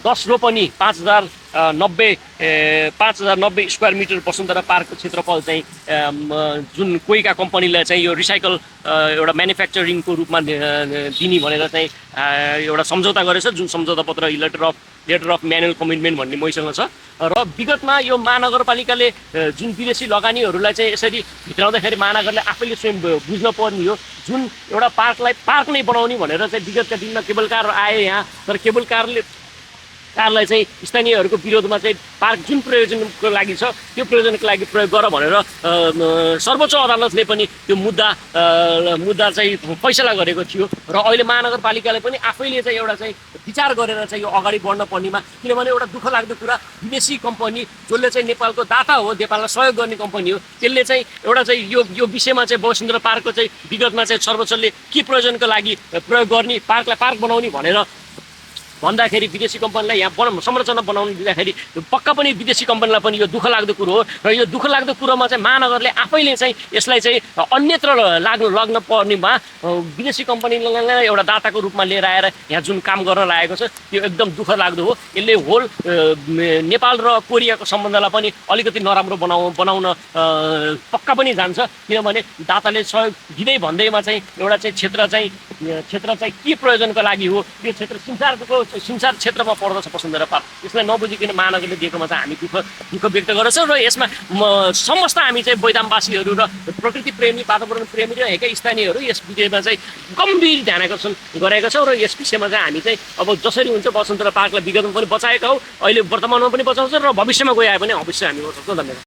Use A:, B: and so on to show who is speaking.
A: 10 रोपनी 5090 square metre Vasundhara पार्कको क्षेत्रफल चाहिँ जुन कोइका कम्पनीलाई चाहिँ यो रिसाइकल एउटा म्यानुफ्याक्चरिङको रूपमा दिने भनेर चाहिँ एउटा सम्झौता गरेछ, जुन सम्झौता पत्र लेटर अफ म्यानुअल कमिटमेन्ट भन्ने मसँग छ। र विगतमा यो महानगरपालिकाले जुन विदेशी लगानीहरूलाई चाहिँ यसरी भित्राउँदाखेरि महानगरले आफैले स्वयं बुझ्न पर्ने हो, जुन एउटा पार्कलाई पार्क नै बनाउने भनेर चाहिँ विगतका दिनमा केबल कार आए यहाँ, तर केबल कारलाई चाहिँ स्थानीयहरूको विरोधमा चाहिँ पार्क जुन प्रयोजनको लागि छ त्यो प्रयोजनको लागि प्रयोग गर भनेर सर्वोच्च अदालतले पनि त्यो मुद्दा चाहिँ फैसला गरेको थियो। र अहिले महानगरपालिकाले पनि आफैले चाहिँ एउटा चाहिँ विचार गरेर चाहिँ यो अगाडि बढ्न पर्नेमा, किनभने एउटा दुःख लाग्दो कुरा विदेशी कम्पनी जसले चाहिँ नेपालको दाता हो, नेपाललाई सहयोग गर्ने कम्पनी हो, त्यसले चाहिँ एउटा चाहिँ यो विषयमा चाहिँ वसुन्धरा पार्कको चाहिँ विगतमा चाहिँ सर्वोच्चले के प्रयोजनको लागि प्रयोग गर्ने, पार्कलाई पार्क बनाउने भनेर भन्दाखेरि विदेशी कम्पनीलाई यहाँ संरचना बनाउनु दिँदाखेरि पक्का पनि विदेशी कम्पनीलाई पनि यो दुःख लाग्दो कुरो हो। र यो दुःख लाग्दो कुरोमा चाहिँ महानगरले आफैले चाहिँ यसलाई चाहिँ अन्यत्र लग्न पर्नेमा विदेशी कम्पनीलाई एउटा दाताको रूपमा लिएर आएर यहाँ जुन काम गर्न लागेको छ त्यो एकदम दुःख लाग्दो हो। यसले होल नेपाल र कोरियाको सम्बन्धलाई पनि अलिकति नराम्रो बनाउन पक्का पनि जान्छ, किनभने दाताले सहयोग दिँदै भन्दैमा चाहिँ एउटा चाहिँ क्षेत्र चाहिँ के प्रयोजनको लागि हो, त्यो क्षेत्र सिमसार क्षेत्रमा पर्दछ वसुन्धरा पार्क। यसलाई नबुझिकन महानगरले दिएकोमा चाहिँ हामी दुःख व्यक्त गर्छौँ। र यसमा समस्त हामी चाहिँ बैदामवासीहरू र प्रकृति प्रेमी, वातावरण प्रेमी र यहाँका स्थानीयहरू यस विषयमा चाहिँ गम्भीर ध्यान आकर्षण गरेका छौँ। र यस विषयमा चाहिँ हामी चाहिँ अब जसरी हुन्छ वसुन्धरा पार्कलाई विगतमा पनि बचाएका हौँ, अहिले वर्तमानमा पनि बचाउँछौँ र भविष्यमा गए पनि अवश्य हामी बचाउँछौँ। धन्यवाद।